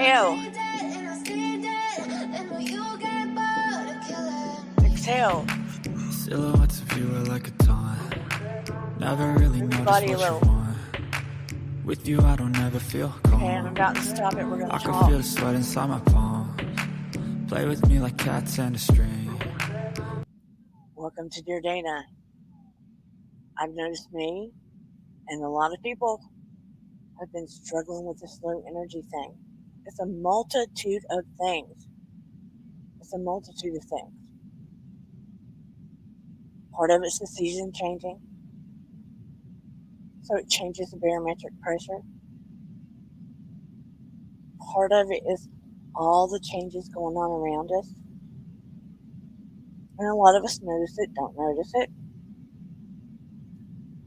Inhale. Exhale. Silhouettes of you are like a taunt. Never really notice Body what low. you want. With you I don't ever feel calm. Okay, I'm about to stop it. We're going I to can talk. feel the sweat inside my palm. Play with me like cats and a string. Welcome to Dear Dana. I've noticed me and a lot of people have been struggling with this low energy thing. It's a multitude of things. It's a multitude of things. Part of it's the season changing, so it changes the barometric pressure. Part of it is all the changes going on around us. And a lot of us notice it, don't notice it.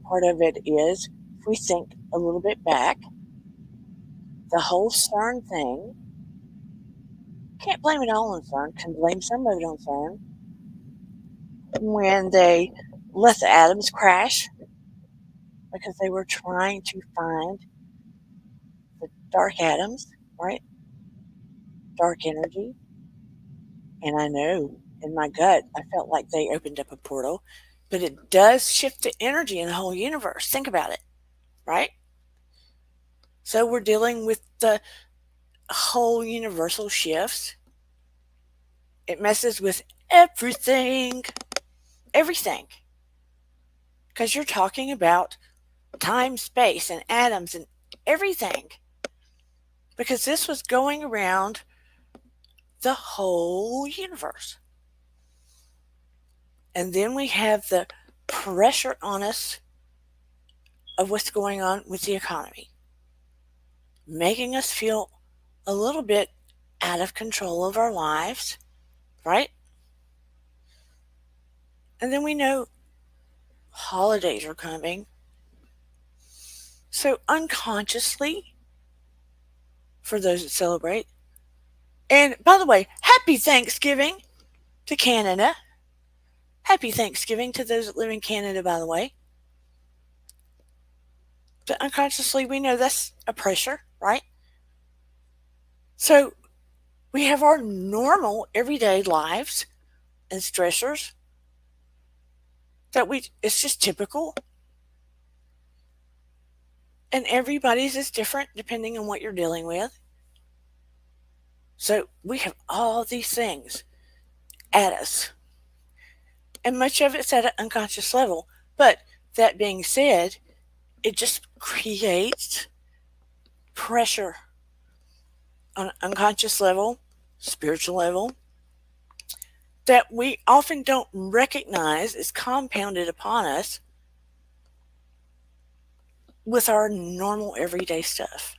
Part of it is, if we think a little bit back, the whole CERN thing, can't blame it all on CERN, can blame some of it on CERN. When they let the atoms crash, because they were trying to find the dark atoms, right? Dark energy. And I know in my gut, I felt like they opened up a portal, but it does shift the energy in the whole universe. Think about it, right? So we're dealing with the whole universal shifts. It messes with everything, everything. Because you're talking about time, space, and atoms and everything. Because this was going around the whole universe. And then we have the pressure on us of what's going on with the economy, making us feel a little bit out of control of our lives, right? And then we know holidays are coming. So unconsciously, for those that celebrate, and by the way, happy Thanksgiving to Canada. Happy Thanksgiving to those that live in Canada, by the way. But unconsciously, we know that's a pressure, right? So we have our normal everyday lives and stressors it's just typical. And everybody's is different depending on what you're dealing with. So we have all these things at us. And much of it's at an unconscious level. But that being said, it just creates pressure on an unconscious level, spiritual level, that we often don't recognize is compounded upon us with our normal everyday stuff.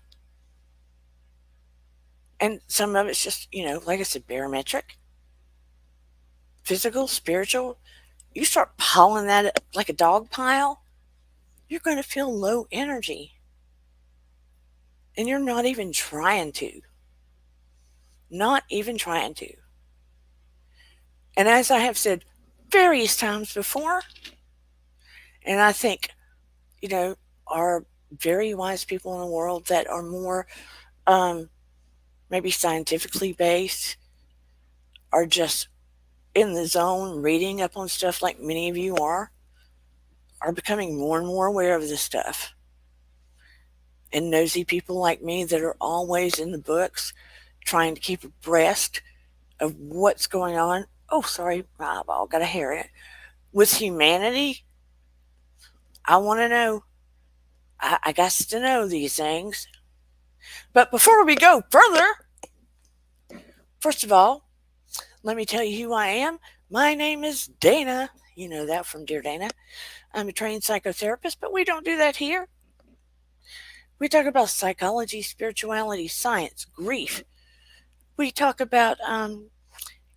And some of it's just, like I said, barometric, physical, spiritual. You start piling that up like a dog pile, you're going to feel low energy. And you're not even trying to. Not even trying to. And as I have said various times before, and I think, are very wise people in the world that are more maybe scientifically based, are just in the zone reading up on stuff like many of you are becoming more and more aware of this stuff. And nosy people like me that are always in the books trying to keep abreast of what's going on. Oh, sorry, my eyeball got a hair in it. With humanity, I want to know. I got to know these things. But before we go further, first of all, let me tell you who I am. My name is Dana. You know that from Dear Dana. I'm a trained psychotherapist, but we don't do that here. We talk about psychology, spirituality, science, grief. We talk about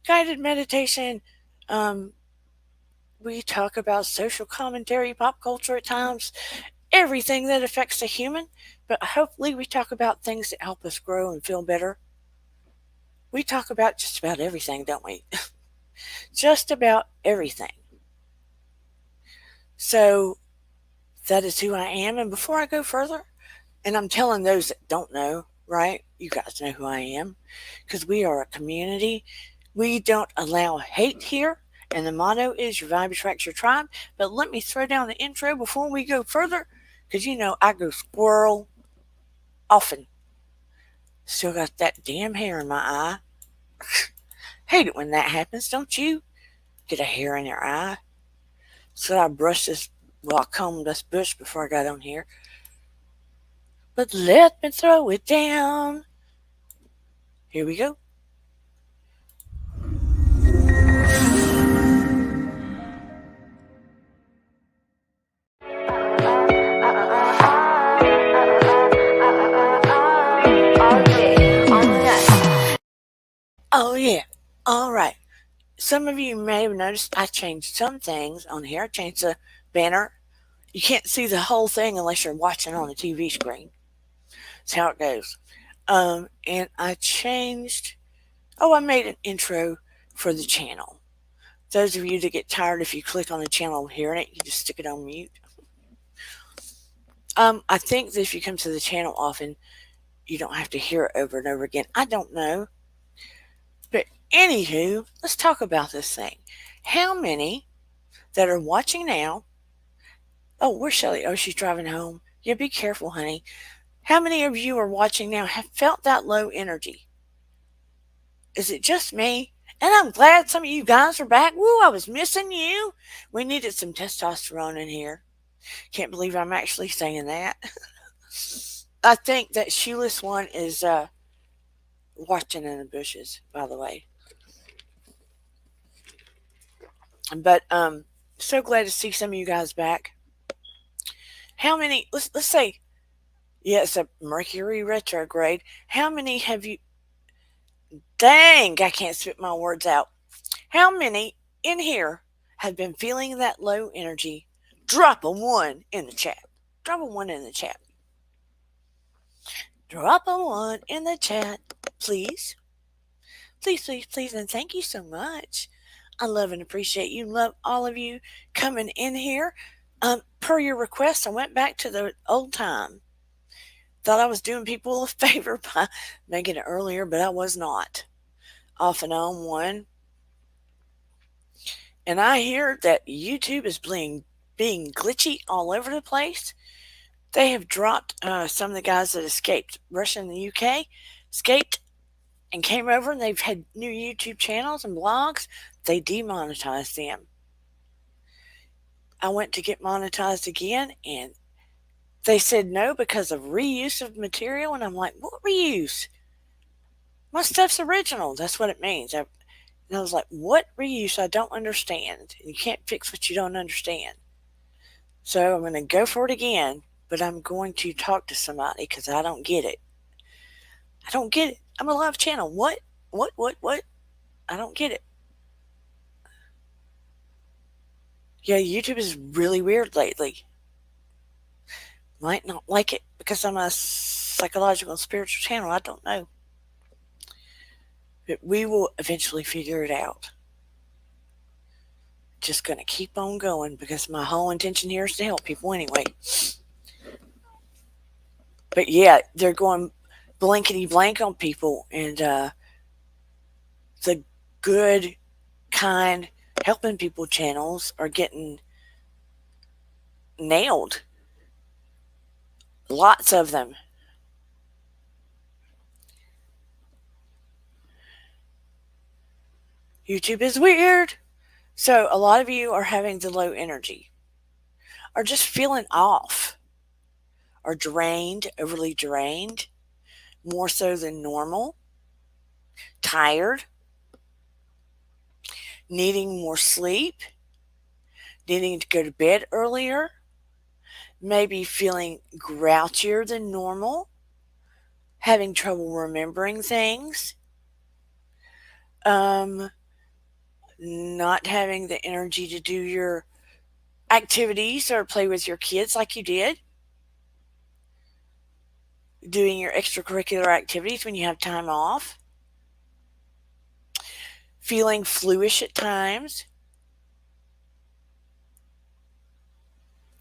guided meditation. We talk about social commentary, pop culture at times, everything that affects the human. But hopefully, we talk about things that help us grow and feel better. We talk about just about everything, don't we? Just about everything. So that is who I am. And before I go further, and I'm telling those that don't know right? You guys know who I am because we are a community. We don't allow hate here. And the motto is your vibe attracts your tribe. But let me throw down the intro before we go further because you know I go squirrel often. Still got that damn hair in my eye. Hate it when that happens, don't you? Get a hair in your eye. So I brushed this, well, I combed this bush before I got on here. But let me throw it down. Here we go. Oh, yeah. All right. Some of you may have noticed I changed some things on here. I changed the banner. You can't see the whole thing unless you're watching on the TV screen. That's how it goes. And I changed. Oh, I made an intro for the channel. Those of you that get tired if you click on the channel hearing it, you just stick it on mute. I think that if you come to the channel often, you don't have to hear it over and over again. I don't know. But anywho, let's talk about this thing. How many that are watching now? Oh, where's Shelly? Oh, she's driving home. Yeah, be careful, honey. How many of you are watching now have felt that low energy? Is it just me? And I'm glad some of you guys are back. Woo, I was missing you. We needed some testosterone in here. Can't believe I'm actually saying that. I think that shoeless one is watching in the bushes, by the way. But so glad to see some of you guys back. How many? Let's say, yeah, it's a Mercury retrograde. How many have you? Dang, I can't spit my words out. How many in here have been feeling that low energy? Drop a one in the chat. Drop a one in the chat. Drop a one in the chat, please. Please, please, please, and thank you so much. I love and appreciate you. Love all of you coming in here. Per your request, I went back to the old time. Thought I was doing people a favor by making it earlier, but I was not. Off and on one. And I hear that YouTube is being glitchy all over the place. They have dropped some of the guys that escaped Russia and the UK, escaped and came over, and they've had new YouTube channels and blogs. They demonetized them. I went to get monetized again, and they said no because of reuse of material. And I'm like, what reuse? My stuff's original. That's what it means. And I was like, what reuse? I don't understand. You can't fix what you don't understand. So I'm going to go for it again, but I'm going to talk to somebody because I don't get it. I don't get it. I'm a live channel. What? What? I don't get it. Yeah, YouTube is really weird lately. Might not like it because I'm a psychological and spiritual channel. I don't know. But we will eventually figure it out. Just going to keep on going because my whole intention here is to help people anyway. But yeah, they're going blankety blank on people, and the good, kind, helping people channels are getting nailed. Lots of them. YouTube is weird. So a lot of you are having the low energy, are just feeling off, are drained, overly drained, more so than normal, tired, needing more sleep, needing to go to bed earlier, maybe feeling grouchier than normal, having trouble remembering things, not having the energy to do your activities or play with your kids like you did, doing your extracurricular activities when you have time off, feeling fluish at times.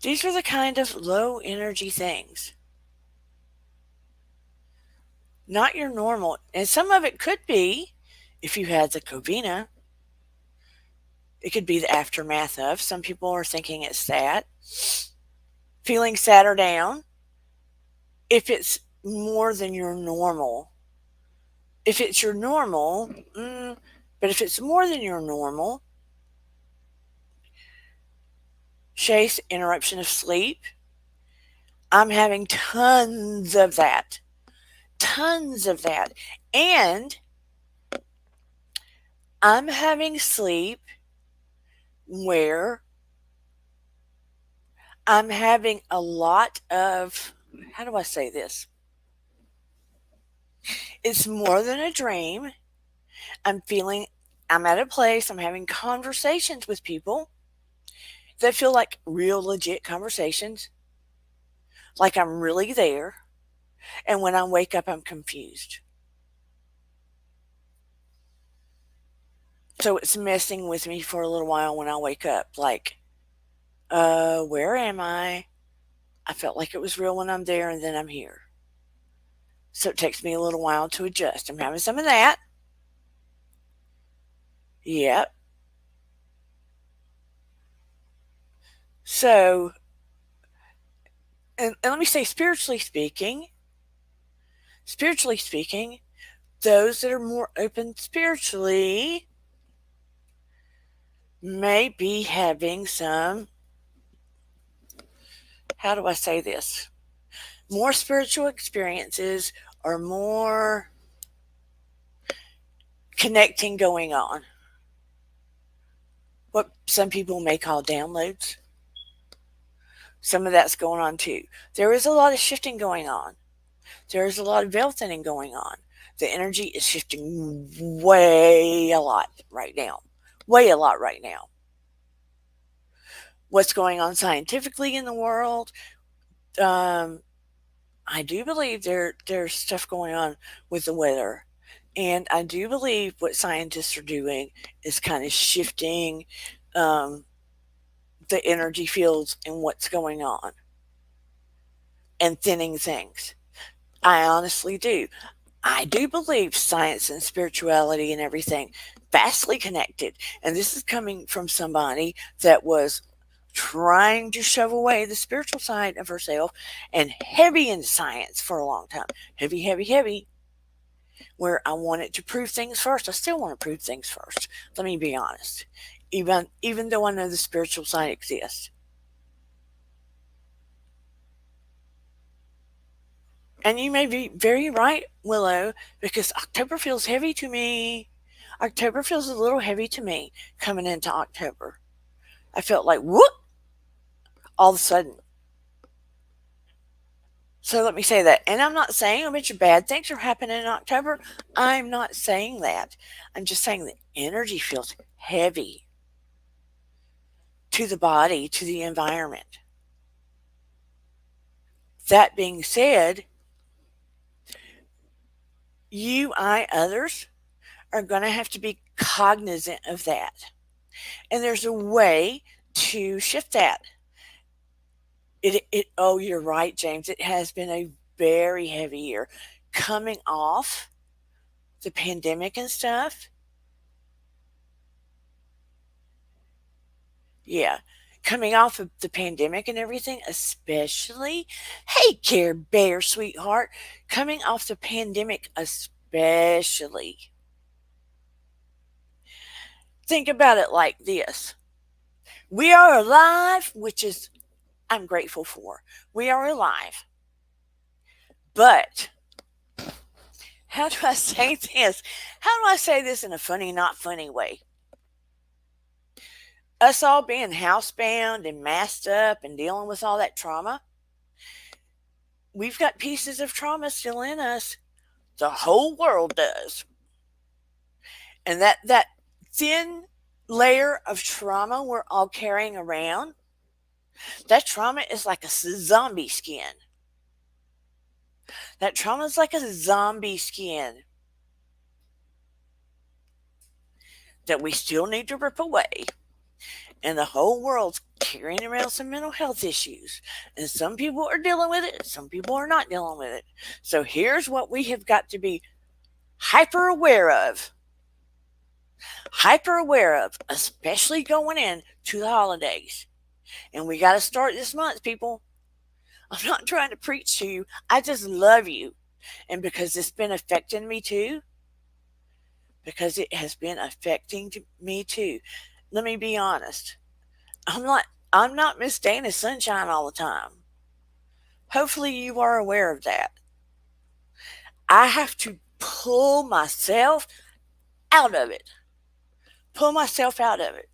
These are the kind of low energy things. not your normal. And some of it could be, if you had the covina, it could be the aftermath of. Some people are thinking it's that. Feeling sad or down. If it's more than your normal. If it's your normal, but if it's more than your normal, chase, interruption of sleep. I'm having tons of that. Tons of that. And I'm having sleep where I'm having a lot of, how do I say this? It's more than a dream. I'm feeling, I'm at a place, I'm having conversations with people that feel like real legit conversations, like I'm really there. And when I wake up, I'm confused. So it's messing with me for a little while when I wake up. Like, where am I? I felt like it was real when I'm there and then I'm here. So it takes me a little while to adjust. I'm having some of that. Yep. So, and let me say, spiritually speaking, those that are more open spiritually may be having some, how do I say this? More spiritual experiences or more connecting going on. What some people may call downloads. Some of that's going on too. There is a lot of shifting going on. There is a lot of veil thinning going on. The energy is shifting way a lot right now. Way a lot right now. What's going on scientifically in the world? Um, I do believe there's stuff going on with the weather. And I do believe what scientists are doing is kind of shifting um, the energy fields and what's going on and thinning things. I honestly do. I do believe science and spirituality and everything vastly connected. And this is coming from somebody that was trying to shove away the spiritual side of herself and heavy in science for a long time. Heavy, heavy, heavy. Where I wanted to prove things first. I still want to prove things first. Let me be honest. Even though I know the spiritual side exists. And you may be very right, Willow, because October feels heavy to me. October feels a little heavy to me coming into October. I felt like, whoop, all of a sudden. So let me say that. And I'm not saying a bunch of bad things are happening in October. I'm not saying that. I'm just saying the energy feels heavy to the body, to the environment. That being said, you, I, others are going to have to be cognizant of that. And there's a way to shift that. Oh, you're right, James. It has been a very heavy year. Coming off the pandemic and stuff. Yeah. Coming off of the pandemic and everything, especially. Hey, Care Bear, sweetheart. Coming off the pandemic, especially. Think about it like this. We are alive, which is I'm grateful for. We are alive. But how do I say this? How do I say this in a funny, not funny way? Us all being housebound and masked up and dealing with all that trauma, we've got pieces of trauma still in us. The whole world does. And that thin layer of trauma we're all carrying around, that trauma is like a zombie skin. That trauma is like a zombie skin that we still need to rip away. and the whole world's carrying around some mental health issues. And some people are dealing with it, some people are not dealing with it. So here's what we have got to be hyper aware of. Hyper aware of, especially going in to the holidays. And we got to start this month, people. I'm not trying to preach to you. I just love you. And because it's been affecting me too, because it has been affecting me too. Let me be honest. I'm not I'm not Miss Dana Sunshine all the time. Hopefully you are aware of that. I have to pull myself out of it. Pull myself out of it.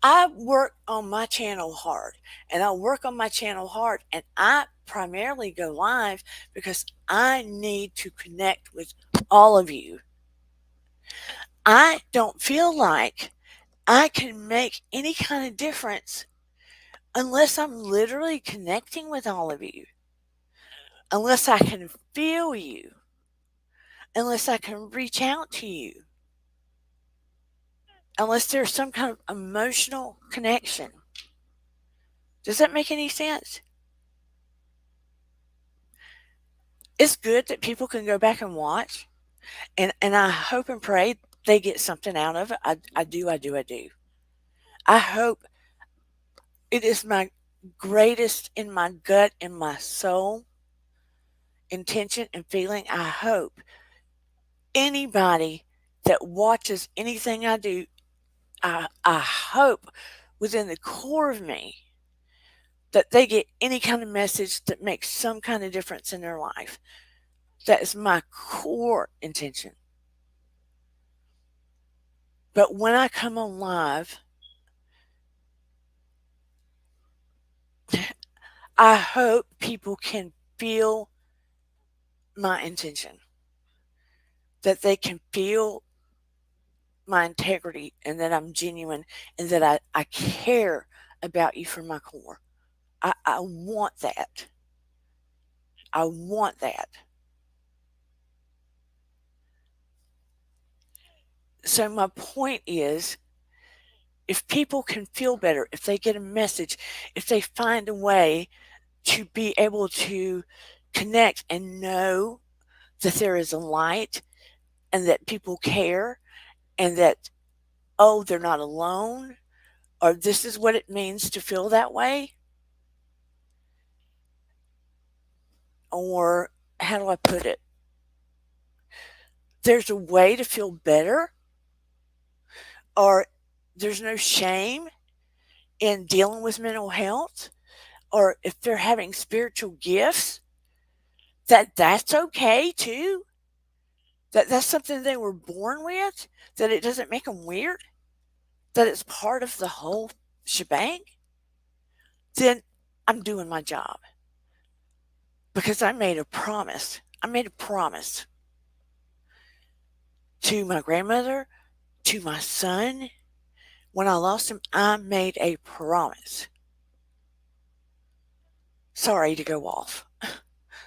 I work on my channel hard, and I work on my channel hard, and I primarily go live because I need to connect with all of you. I don't feel like I can make any kind of difference unless I'm literally connecting with all of you, unless I can feel you, unless I can reach out to you, unless there's some kind of emotional connection. Does that make any sense? It's good that people can go back and watch, and I hope and pray they get something out of it. I do, I do, I do. I hope it is my greatest in my gut, in my soul, intention and feeling. I hope anybody that watches anything I do, I hope within the core of me that they get any kind of message that makes some kind of difference in their life. That is my core intention. But when I come on live, I hope people can feel my intention, that they can feel my integrity and that I'm genuine and that I care about you from my core. I want that. I want that. So, my point is if people can feel better, if they get a message, if they find a way to be able to connect and know that there is a light and that people care and that, oh, they're not alone, or this is what it means to feel that way, or how do I put it? There's a way to feel better, or there's no shame in dealing with mental health, or if they're having spiritual gifts, that's okay too. That's something they were born with, that it doesn't make them weird, that it's part of the whole shebang, then I'm doing my job because I made a promise. I made a promise to my grandmother, to my son. When I lost him, I made a promise. Sorry to go off.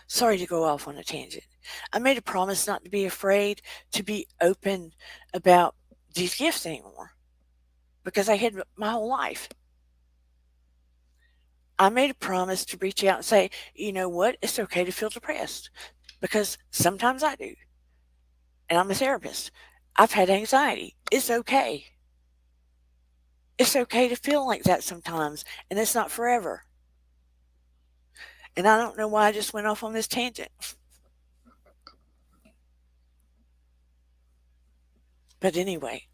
Sorry to go off on a tangent. I made a promise not to be afraid to be open about these gifts anymore because I hid my whole life. I made a promise to reach out and say, you know what? It's okay to feel depressed because sometimes I do. And I'm a therapist. I've had anxiety. It's okay. It's okay to feel like that sometimes, and it's not forever. And I don't know why I just went off on this tangent. But anyway,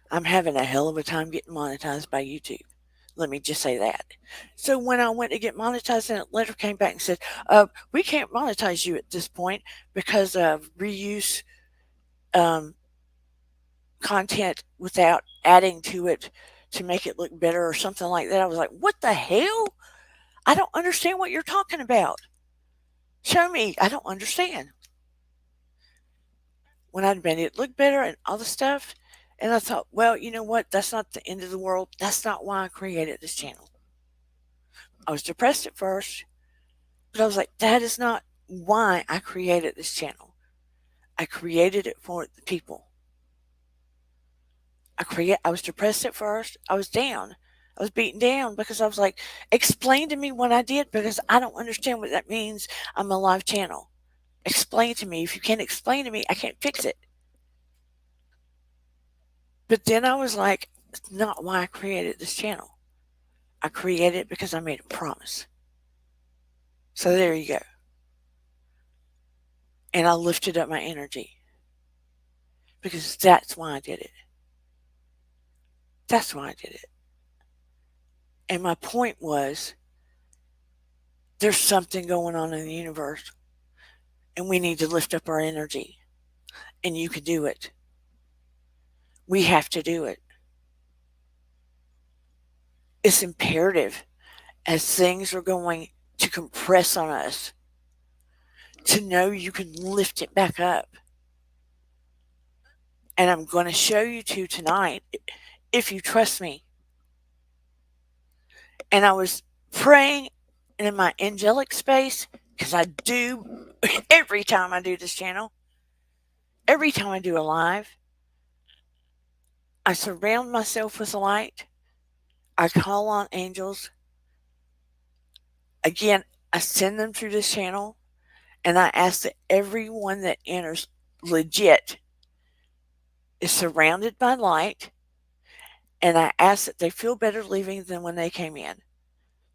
I'm having a hell of a time getting monetized by YouTube. Let me just say that. So when I went to get monetized, and a letter came back and said, we can't monetize you at this point because of reuse um, content without adding to it to make it look better or something like that. I was like, what the hell? I don't understand what you're talking about. Show me. I don't understand. When I'd made it look better and all the stuff, and I thought, well, you know what? That's not the end of the world. That's not why I created this channel. I was depressed at first, but I was like, that is not why I created this channel. I created it for the people. I was depressed at first. I was down. I was beaten down because I was like, explain to me what I did because I don't understand what that means. I'm a live channel. Explain to me. If you can't explain to me, I can't fix it. But then I was like, it's not why I created this channel. I created it because I made a promise. So there you go. And I lifted up my energy because that's why I did it. That's why I did it. And my point was there's something going on in the universe and we need to lift up our energy. And you can do it. We have to do it. It's imperative as things are going to compress on us to know you can lift it back up. And I'm going to show you to tonight if you trust me. And I was praying in my angelic space because I do every time I do this channel, every time I do a live, I surround myself with light. I call on angels. Again, I send them through this channel and I ask that everyone that enters legit is surrounded by light and I ask that they feel better leaving than when they came in.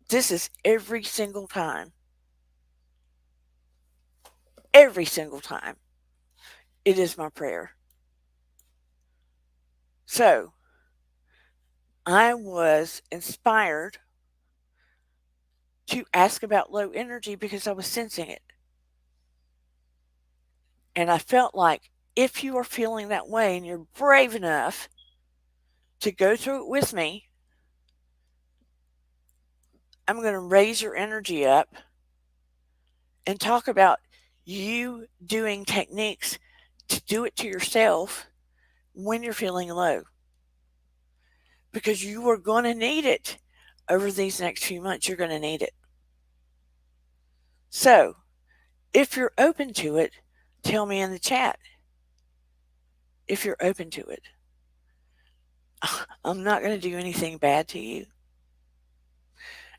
This is every single time. Every single time. It is my prayer. So, I was inspired to ask about low energy because I was sensing it. And I felt like if you are feeling that way and you're brave enough to go through it with me, I'm going to raise your energy up and talk about you doing techniques to do it to yourself when you're feeling low. Because you are going to need it over these next few months. You're going to need it. So, if you're open to it, tell me in the chat if you're open to it. I'm not going to do anything bad to you.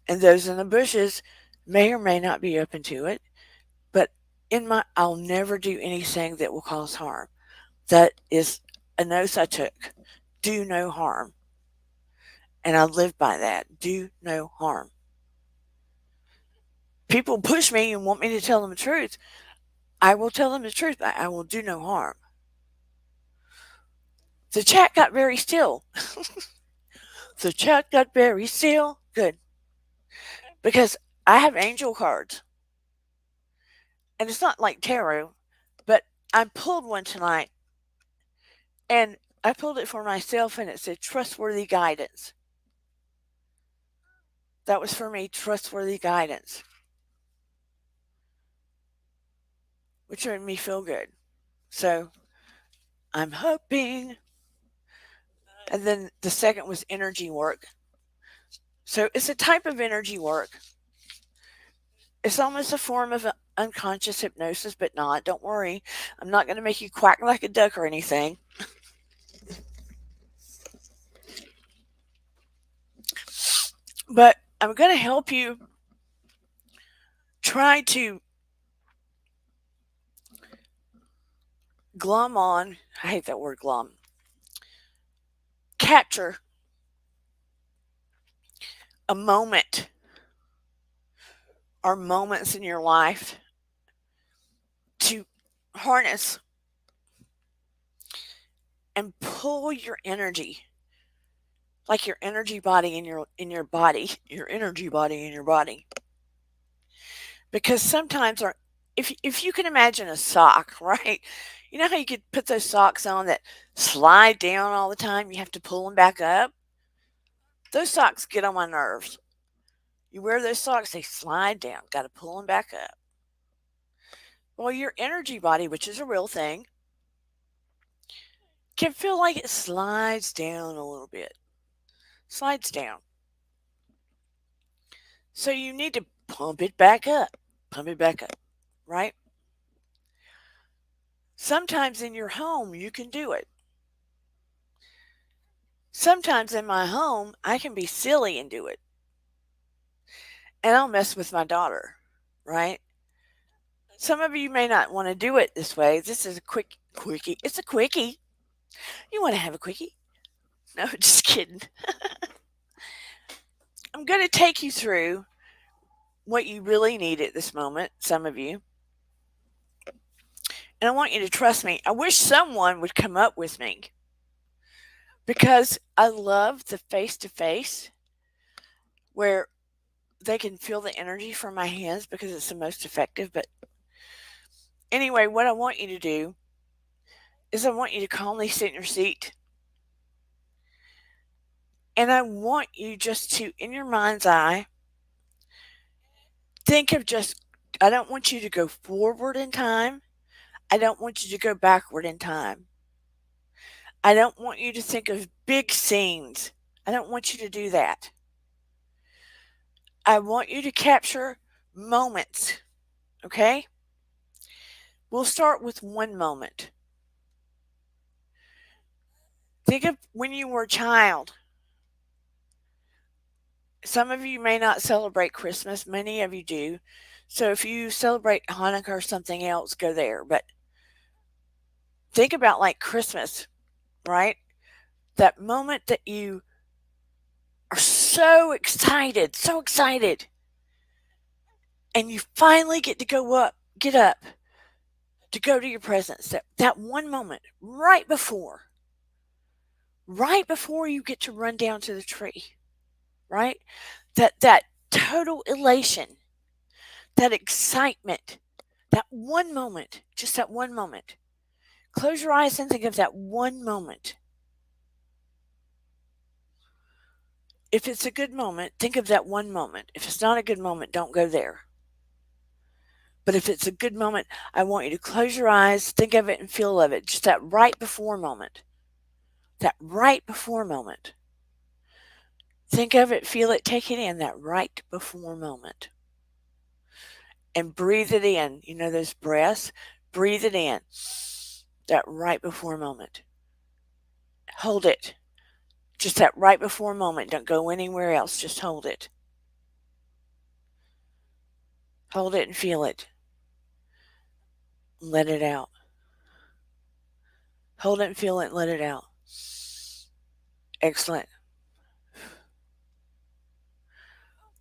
And those in the bushes may or may not be open to it, but I'll never do anything that will cause harm. That is a note I took. Do no harm. And I live by that. Do no harm. People push me and want me to tell them the truth. I will tell them the truth, but I will do no harm. The chat got very still. The chat got very still. Good. Because I have angel cards. And it's not like tarot, but I pulled one tonight and I pulled it for myself and it said trustworthy guidance. That was for me, trustworthy guidance, which made me feel good. So I'm hoping. And then the second was energy work. So it's a type of energy work. It's almost a form of unconscious hypnosis, but not. Don't worry. I'm not going to make you quack like a duck or anything. But I'm going to help you try to glom on. I hate that word glom. Capture a moment or moments in your life to harness and pull your energy, like your energy body in your body, your energy body in your body. Because sometimes if you can imagine a sock, right? You know how you could put those socks on that slide down all the time, you have to pull them back up? Those socks get on my nerves. You wear those socks, they slide down, got to pull them back up. Well, your energy body, which is a real thing, can feel like it slides down a little bit. Slides down. So you need to pump it back up. Pump it back up, right? Sometimes in your home, you can do it. Sometimes in my home, I can be silly and do it, and I'll mess with my daughter, right? Some of you may not want to do it this way. This is a quickie. It's a quickie. You want to have a quickie? No, just kidding. I'm going to take you through what you really need at this moment, some of you, and I want you to trust me. I wish someone would come up with me because I love the face to face where they can feel the energy from my hands because it's the most effective. But anyway, what I want you to do is I want you to calmly sit in your seat and I want you just to, in your mind's eye, think of just, I don't want you to go forward in time. I don't want you to go backward in time. I don't want you to think of big scenes. I don't want you to do that. I want you to capture moments, okay? We'll start with one moment. Think of when you were a child. Some of you may not celebrate Christmas, many of you do. So if you celebrate Hanukkah or something else, go there. But think about like Christmas, right? That moment that you are so excited, and you finally get to get up to go to your presents. That one moment right before you get to run down to the tree, right? That total elation, that excitement, that one moment, just that one moment. Close your eyes and think of that one moment. If it's a good moment, think of that one moment. If it's not a good moment, don't go there. But if it's a good moment, I want you to close your eyes, think of it, and feel of it. Just that right before moment. That right before moment. Think of it, feel it, take it in, that right before moment. And breathe it in. You know those breaths? Breathe it in. That right before moment. Hold it. Just that right before moment. Don't go anywhere else. Just hold it. Hold it and feel it. Let it out. Hold it and feel it and let it out. Excellent.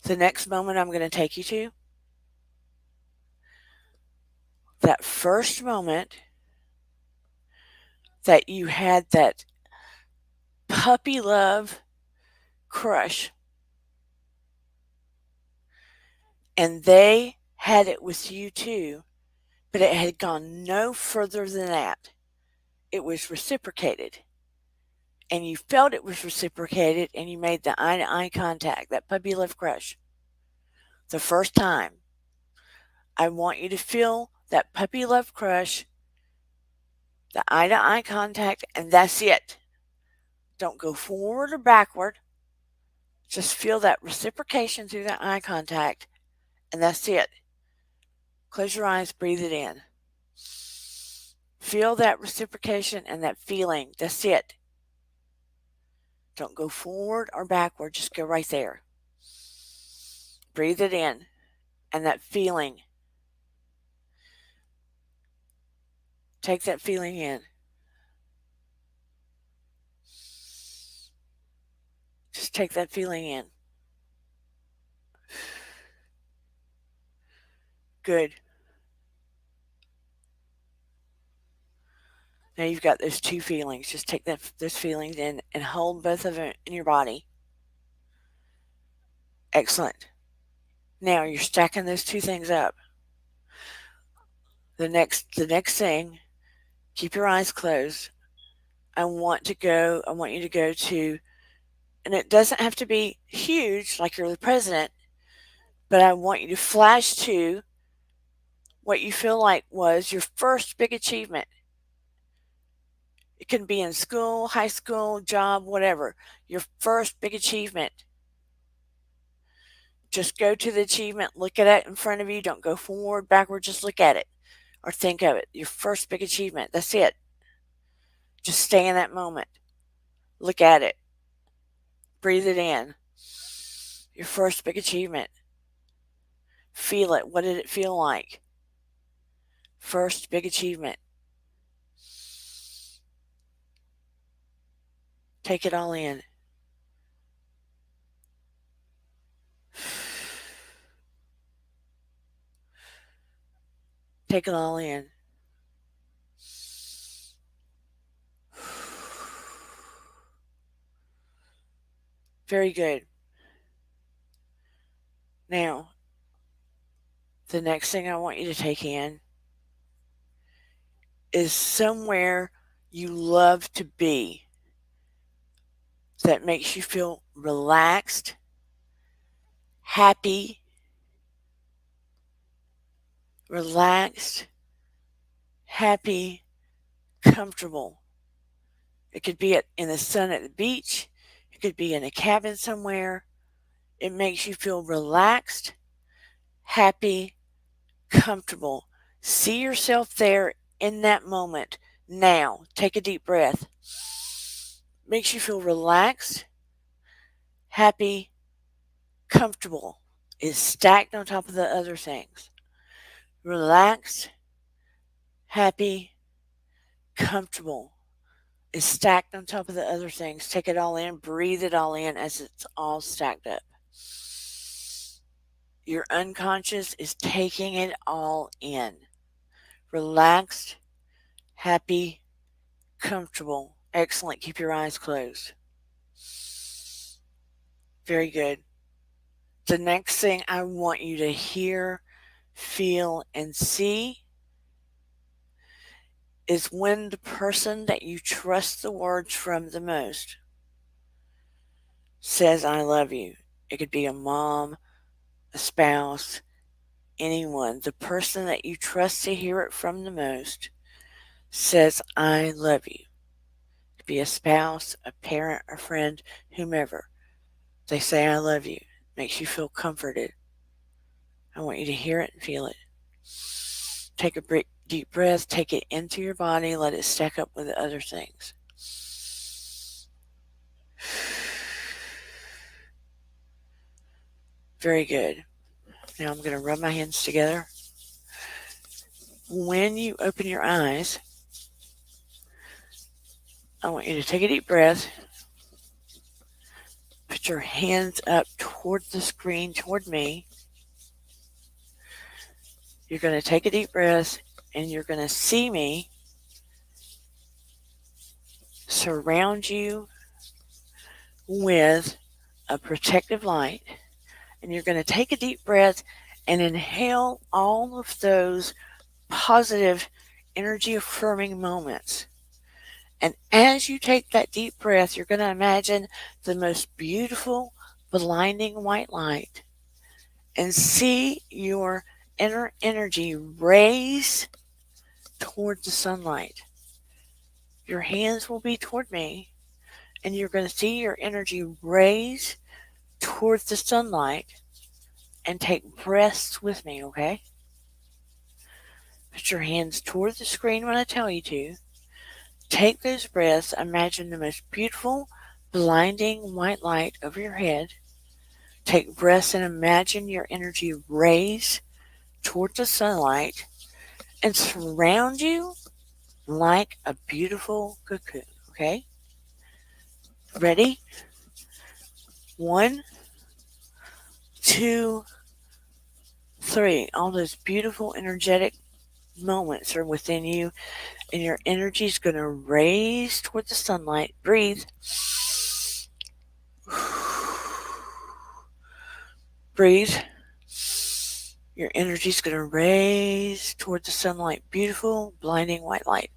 The next moment I'm going to take you to, that first moment that you had that puppy love crush, and they had it with you too, but it had gone no further than that. It was reciprocated. And you felt it was reciprocated, and you made the eye to eye contact, that puppy love crush. The first time, I want you to feel that puppy love crush, the eye to eye contact, and that's it. Don't go forward or backward. Just feel that reciprocation through that eye contact, and that's it. Close your eyes, breathe it in. Feel that reciprocation and that feeling. That's it. Don't go forward or backward, just go right there. Breathe it in and that feeling. Take that feeling in. Just take that feeling in. Good. Now you've got those two feelings. Just take those feelings in and hold both of them in your body. Excellent. Now you're stacking those two things up. The next thing, keep your eyes closed. I want you to go to, and it doesn't have to be huge like you're the president, but I want you to flash to what you feel like was your first big achievement. It can be in school, high school, job, whatever. Your first big achievement. Just go to the achievement, look at it in front of you. Don't go forward, backward, just look at it or think of it. Your first big achievement. That's it. Just stay in that moment. Look at it. Breathe it in. Your first big achievement. Feel it. What did it feel like? First big achievement. Take it all in. Take it all in. Very good. Now, the next thing I want you to take in is somewhere you love to be that makes you feel relaxed, happy, relaxed, happy, comfortable. It could be in the sun at the beach. It could be in a cabin somewhere. It makes you feel relaxed, happy, comfortable. See yourself there in that moment. Now, take a deep breath. Makes you feel relaxed, happy, comfortable. Is stacked on top of the other things. Relaxed, happy, comfortable. Is stacked on top of the other things. Take it all in, breathe it all in as it's all stacked up. Your unconscious is taking it all in. Relaxed, happy, comfortable. Excellent. Keep your eyes closed. Very good. The next thing I want you to hear, feel, and see is when the person that you trust the words from the most says, I love you. It could be a mom, a spouse, anyone. The person that you trust to hear it from the most says, I love you. It could be a spouse, a parent, a friend, whomever. They say, I love you. Makes you feel comforted. I want you to hear it and feel it. Take a deep breath, take it into your body, let it stack up with the other things. Very good. Now I'm going to rub my hands together. When you open your eyes, I want you to take a deep breath. Put your hands up toward the screen, toward me. You're going to take a deep breath and you're going to see me surround you with a protective light. And you're going to take a deep breath and inhale all of those positive energy affirming moments. And as you take that deep breath, you're going to imagine the most beautiful, blinding white light and see your inner energy raise toward the sunlight. Your hands will be toward me, and you're going to see your energy raise toward the sunlight and take breaths with me, okay? Put your hands toward the screen when I tell you to. Take those breaths. Imagine the most beautiful, blinding white light over your head. Take breaths and imagine your energy raise toward the sunlight and surround you like a beautiful cocoon, okay? Ready? 1, 2, 3. All those beautiful, energetic moments are within you, and your energy is going to raise toward the sunlight. Breathe. Breathe. Your energy is going to raise toward the sunlight. Beautiful, blinding white light.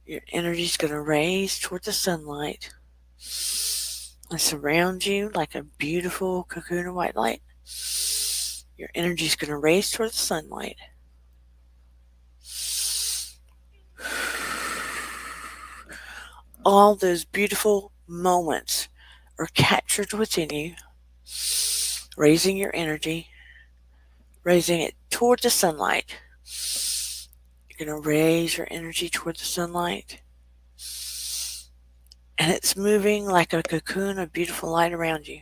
Your energy is going to raise toward the sunlight and surround you like a beautiful cocoon of white light. Your energy is going to raise toward the sunlight. All those beautiful moments are captured within you, raising your energy, raising it toward the sunlight. You're going to raise your energy toward the sunlight and it's moving like a cocoon of beautiful light around you,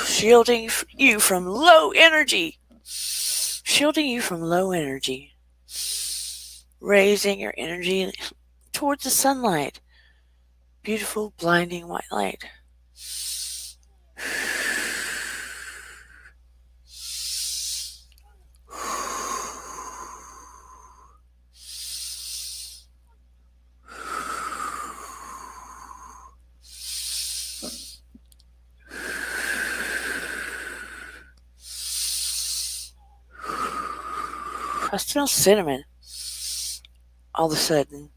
shielding you from low energy, shielding you from low energy, raising your energy towards the sunlight, beautiful, blinding white light. I smell cinnamon all of a sudden.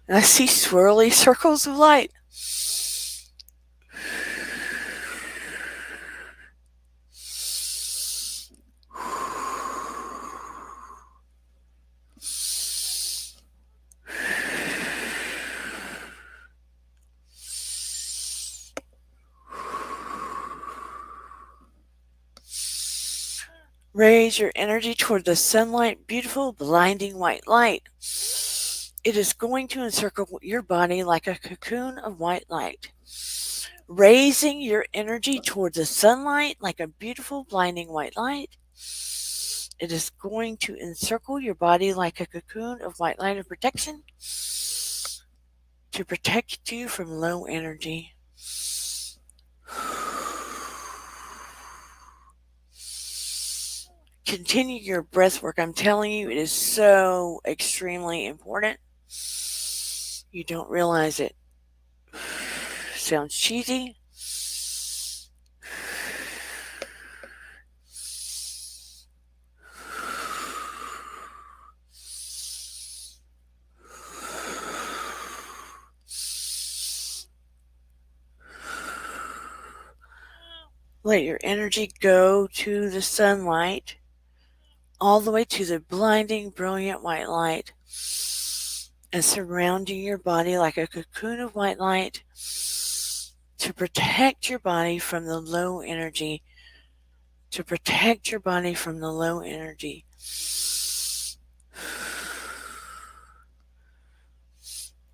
And I see swirly circles of light. Raise your energy toward the sunlight, beautiful, blinding white light. It is going to encircle your body like a cocoon of white light. Raising your energy toward the sunlight like a beautiful, blinding white light. It is going to encircle your body like a cocoon of white light of protection to protect you from low energy. Continue your breath work. I'm telling you, it is so extremely important. You don't realize it. Sounds cheesy. Let your energy go to the sunlight, all the way to the blinding, brilliant white light, and surrounding your body like a cocoon of white light to protect your body from the low energy. To protect your body from the low energy.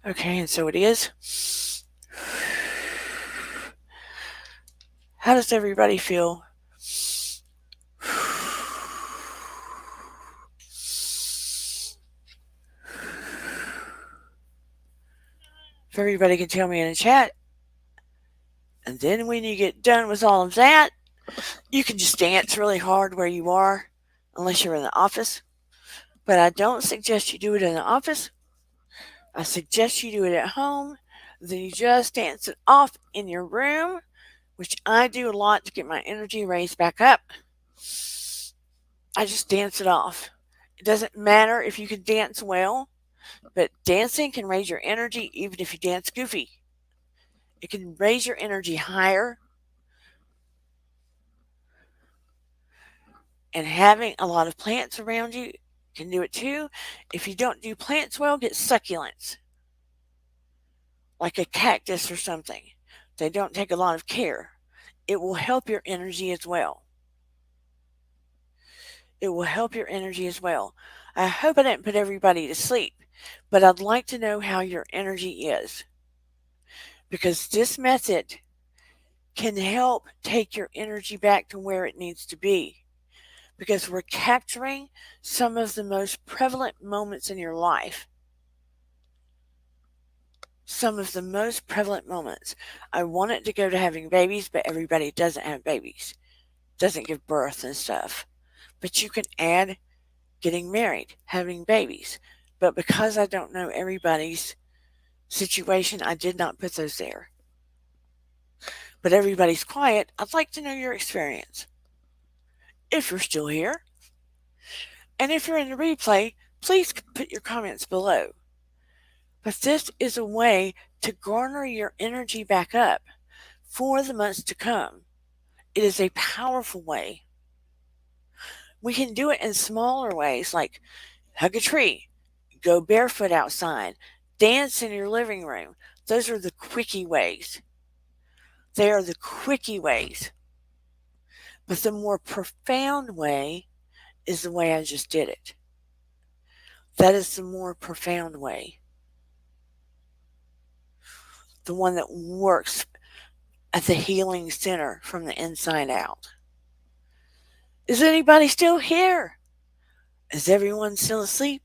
Okay, and so it is. How does everybody feel? If everybody can tell me in the chat. And then when you get done with all of that, you can just dance really hard where you are, unless you're in the office. But I don't suggest you do it in the office. I suggest you do it at home. Then you just dance it off in your room, which I do a lot to get my energy raised back up. I just dance it off. It doesn't matter if you can dance well, but dancing can raise your energy even if you dance goofy. It can raise your energy higher. And having a lot of plants around you can do it too. If you don't do plants well, get succulents, like a cactus or something. They don't take a lot of care. It will help your energy as well. It will help your energy as well. I hope I didn't put everybody to sleep, but I'd like to know how your energy is, because this method can help take your energy back to where it needs to be, because we're capturing some of the most prevalent moments in your life. Some of the most prevalent moments. I wanted to go to having babies, but everybody doesn't have babies, doesn't give birth and stuff. But you can add getting married, having babies. But because I don't know everybody's situation, I did not put those there. But everybody's quiet. I'd like to know your experience. If you're still here, and if you're in the replay, please put your comments below. But this is a way to garner your energy back up for the months to come. It is a powerful way. We can do it in smaller ways, like hug a tree, go barefoot outside, dance in your living room. Those are the quickie ways. They are the quickie ways. But the more profound way is the way I just did it. That is the more profound way. The one that works at the healing center from the inside out. Is anybody still here? Is everyone still asleep?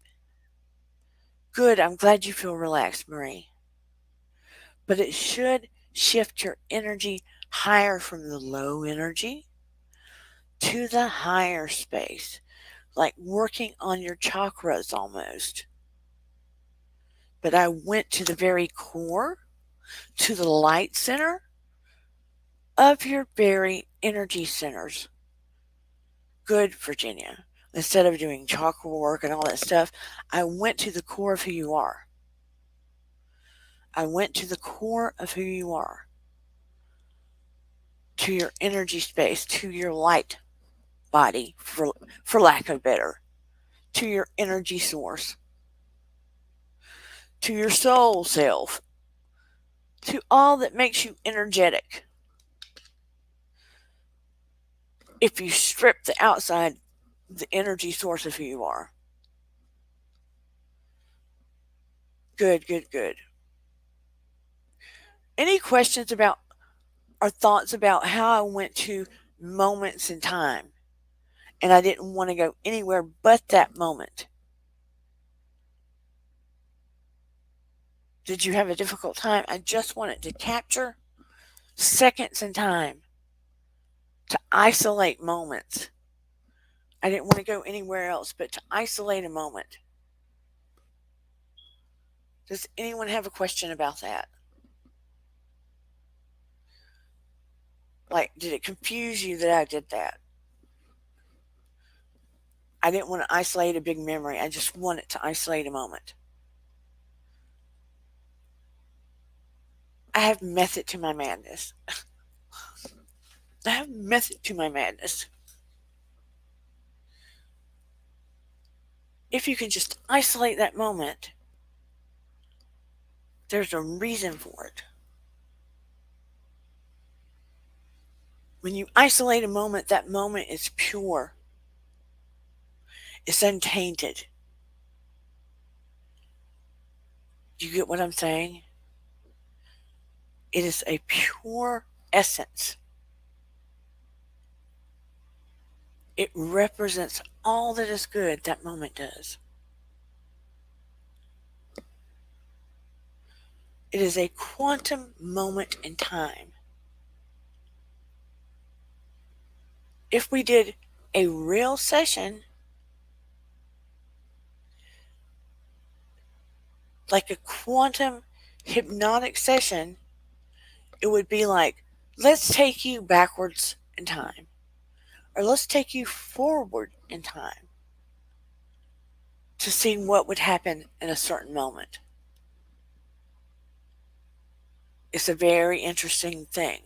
Good, I'm glad you feel relaxed, Marie. But it should shift your energy higher from the low energy to the higher space, like working on your chakras almost. But I went to the very core, to the light center of your very energy centers. Good, Virginia. Instead of doing chakra work and all that stuff, I went to the core of who you are. I went to the core of who you are, to your energy space, to your light body, for lack of better, to your energy source, to your soul self, to all that makes you energetic. If you strip the outside, the energy source of who you are. Good, good, good. Any questions about or thoughts about how I went to moments in time and I didn't want to go anywhere but that moment? Did you have a difficult time? I just wanted to capture seconds in time, to isolate moments. I didn't want to go anywhere else but to isolate a moment. Does anyone have a question about that? Like, did it confuse you that I did that? I didn't want to isolate a big memory. I just wanted to isolate a moment. I have method to my madness. I have method to my madness. If you can just isolate that moment, there's a reason for it. When you isolate a moment, that moment is pure. It's untainted. Do you get what I'm saying? It is a pure essence. It represents all that is good that moment does. It is a quantum moment in time. If we did a real session, like a quantum hypnotic session, it would be like, let's take you backwards in time, or let's take you forward in time to see what would happen in a certain moment. It's a very interesting thing.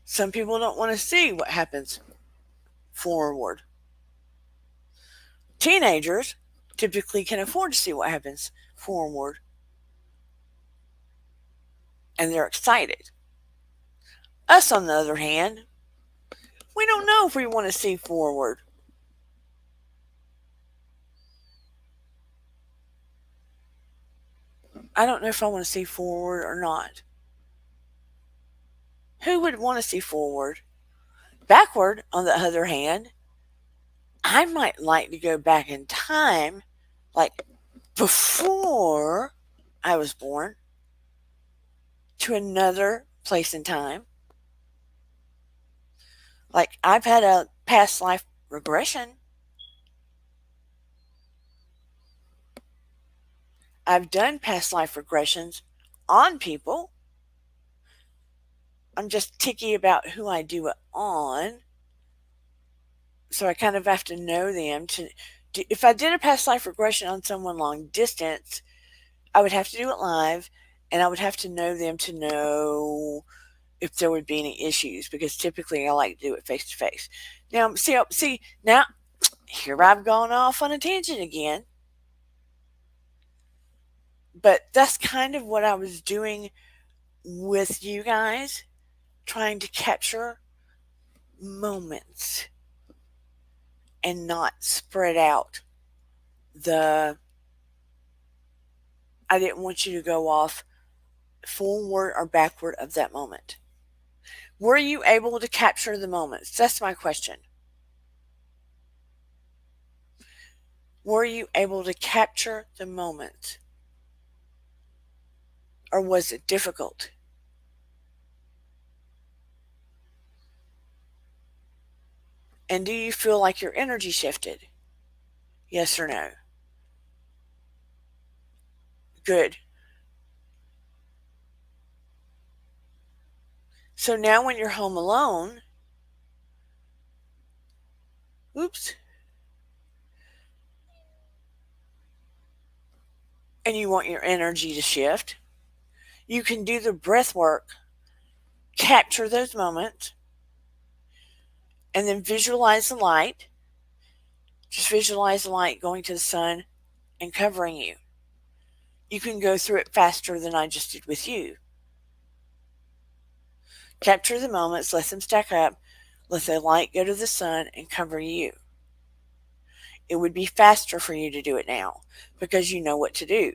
Some people don't want to see what happens forward. Teenagers typically can afford to see what happens forward, and they're excited. Us, on the other hand, we don't know if we want to see forward. I don't know if I want to see forward or not. Who would want to see forward? Backward, on the other hand, I might like to go back in time, like before I was born, to another place in time. Like, I've had a past life regression. I've done past life regressions on people. I'm just ticky about who I do it on. So I kind of have to know them to. If I did a past life regression on someone long distance, I would have to do it live, and I would have to know them to know if there would be any issues, because typically I like to do it face to face. Now, see, now here I've gone off on a tangent again. But that's kind of what I was doing with you guys, trying to capture moments and not spread out the. I didn't want you to go off forward or backward of that moment. Were you able to capture the moments? That's my question. Were you able to capture the moments? Or was it difficult? And do you feel like your energy shifted? Yes or no? Good. So now when you're home alone, oops, and you want your energy to shift, you can do the breath work, capture those moments, and then visualize the light. Just visualize the light going to the sun and covering you. You can go through it faster than I just did with you. Capture the moments, let them stack up, let the light go to the sun and cover you. It would be faster for you to do it now because you know what to do.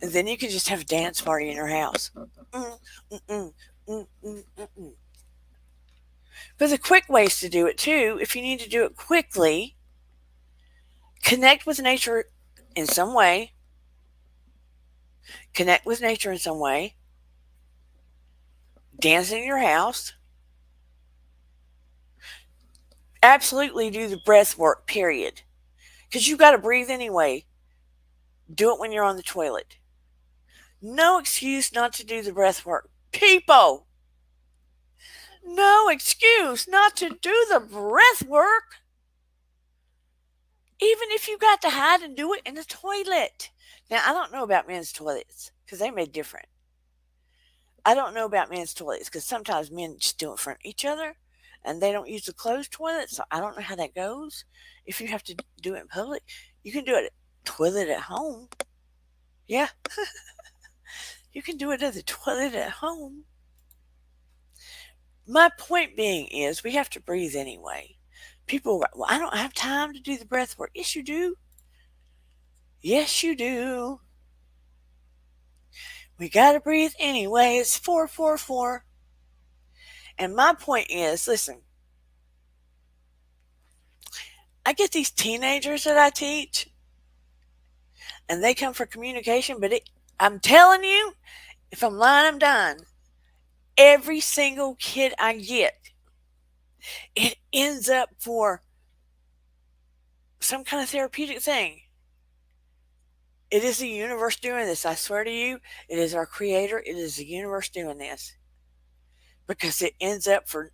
And then you can just have a dance party in your house. Mm, mm, mm, mm, mm, mm, mm. But the quick ways to do it too, if you need to do it quickly, connect with nature in some way. Connect with nature in some way. Dance in your house. Absolutely do the breath work, period. Because you got to breathe anyway. Do it when you're on the toilet. No excuse not to do the breath work. People, no excuse not to do the breath work. Even if you got to hide and do it in the toilet. Now, I don't know about men's toilets because they made different. I don't know about men's toilets because sometimes men just do it in front of each other and they don't use the closed toilet. So I don't know how that goes. If you have to do it in public, you can do it at toilet at home. Yeah, you can do it at the toilet at home. My point being is we have to breathe anyway. People, well, I don't have time to do the breath work. Yes, you do. Yes, you do. We got to breathe anyway. It's 444. And my point is listen, I get these teenagers that I teach, and they come for communication, but I'm telling you, if I'm lying, I'm dying. Every single kid I get, it ends up for some kind of therapeutic thing. It is the universe doing this. I swear to you, it is our creator. It is the universe doing this. Because it ends up for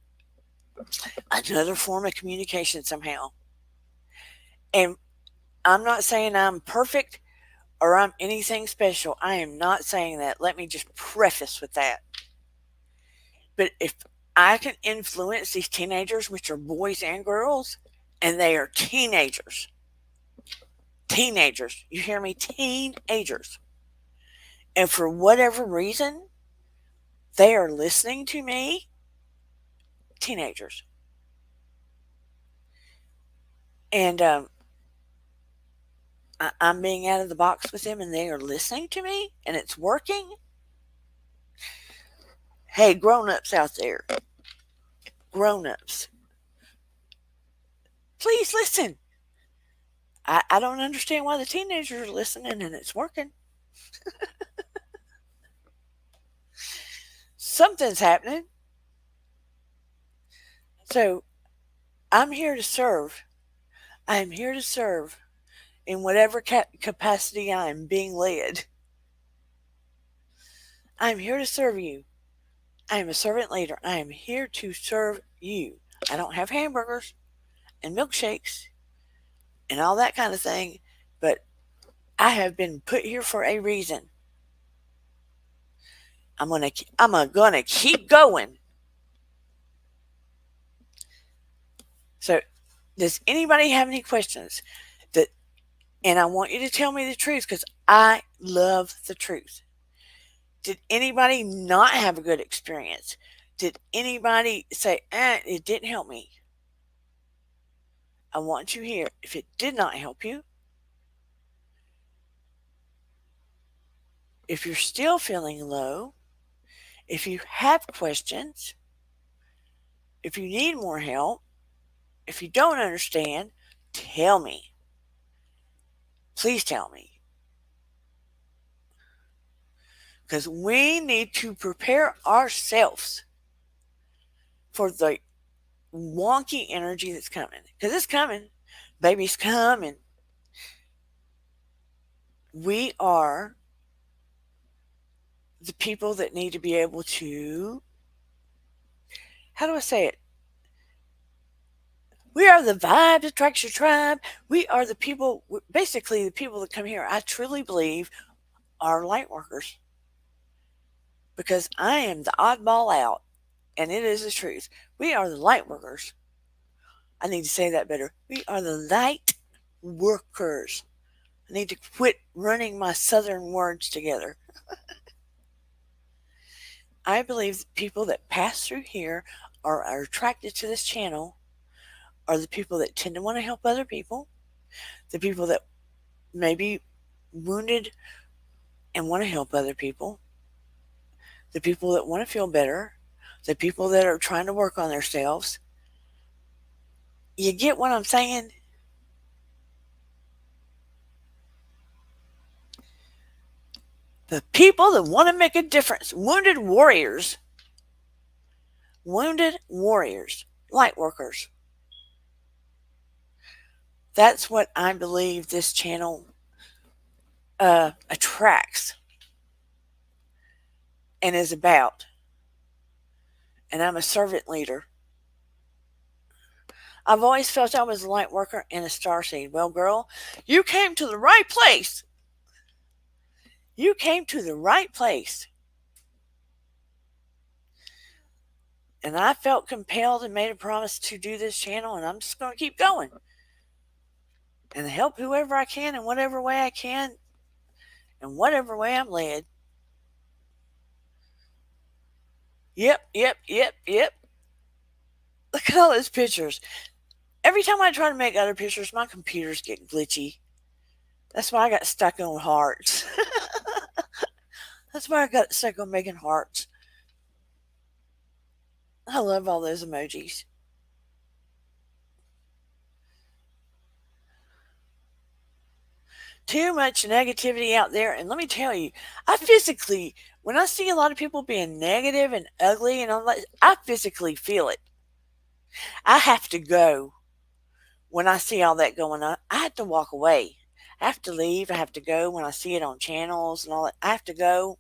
another form of communication somehow. And I'm not saying I'm perfect or I'm anything special. I am not saying that. Let me just preface with that. But if I can influence these teenagers, which are boys and girls, and they are teenagers, you hear me? Teenagers. And for whatever reason, they are listening to me, teenagers. And I'm being out of the box with them and they are listening to me and it's working. Hey, grown ups out there, grown ups, please listen. I don't understand why the teenagers are listening and it's working. Something's happening. So I'm here to serve. I am here to serve in whatever capacity I am being led. I am here to serve you. I am a servant leader. I am here to serve you. I don't have hamburgers and milkshakes and all that kind of thing, but I have been put here for a reason. I'm gonna keep going. So, does anybody have any questions? That And I want you to tell me the truth because I love the truth. Did anybody not have a good experience? Did anybody say, it didn't help me? I want you here. If it did not help you, if you're still feeling low, if you have questions, if you need more help, if you don't understand, tell me. Please tell me. Because we need to prepare ourselves for the wonky energy that's coming. Because it's coming. Baby's coming. We are the people that need to be able to, how do I say it? We are the vibe that attracts your tribe. We are the people, basically the people that come here, I truly believe are light workers. Because I am the oddball out, and it is the truth. We are the light workers. I need to say that better. We are the light workers. I need to quit running my southern words together. I believe the people that pass through here or are attracted to this channel are the people that tend to want to help other people, the people that may be wounded and want to help other people, the people that want to feel better, the people that are trying to work on themselves. You get what I'm saying? The people that want to make a difference, wounded warriors, light workers. That's what I believe this channel attracts and is about. And I'm a servant leader. I've always felt I was a light worker and a starseed. Well, girl, you came to the right place. You came to the right place. And I felt compelled and made a promise to do this channel, and I'm just going to keep going and help whoever I can in whatever way I can, in whatever way I'm led. Yep. Look at all those pictures. Every time I try to make other pictures, my computers get glitchy. That's why I got stuck on hearts. That's why I got stuck on making hearts. I love all those emojis. Too much negativity out there. And let me tell you, when I see a lot of people being negative and ugly and all that, I physically feel it. I have to go when I see all that going on. I have to walk away. I have to leave. I have to go when I see it on channels and all that. I have to go.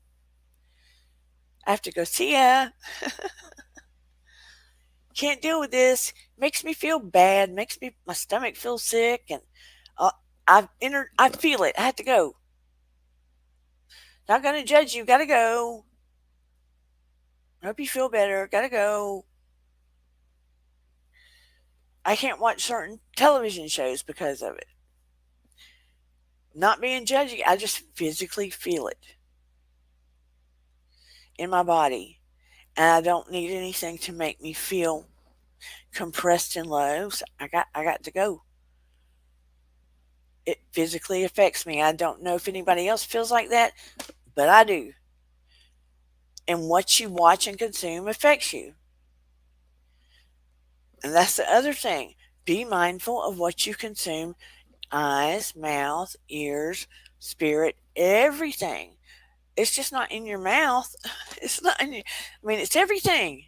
See ya. Can't deal with this. Makes me feel bad. Makes my stomach feel sick, and uh, I feel it. I have to go. Not gonna judge you. Gotta go. Hope you feel better. Gotta go. I can't watch certain television shows because of it. Not being judgy, I just physically feel it in my body. And I don't need anything to make me feel compressed and low. So I got to go. It physically affects me. I don't know if anybody else feels like that, but I do. And what you watch and consume affects you. And that's the other thing. Be mindful of what you consume. Eyes, mouth, ears, spirit, everything. It's just not in your mouth. It's not in your, it's everything.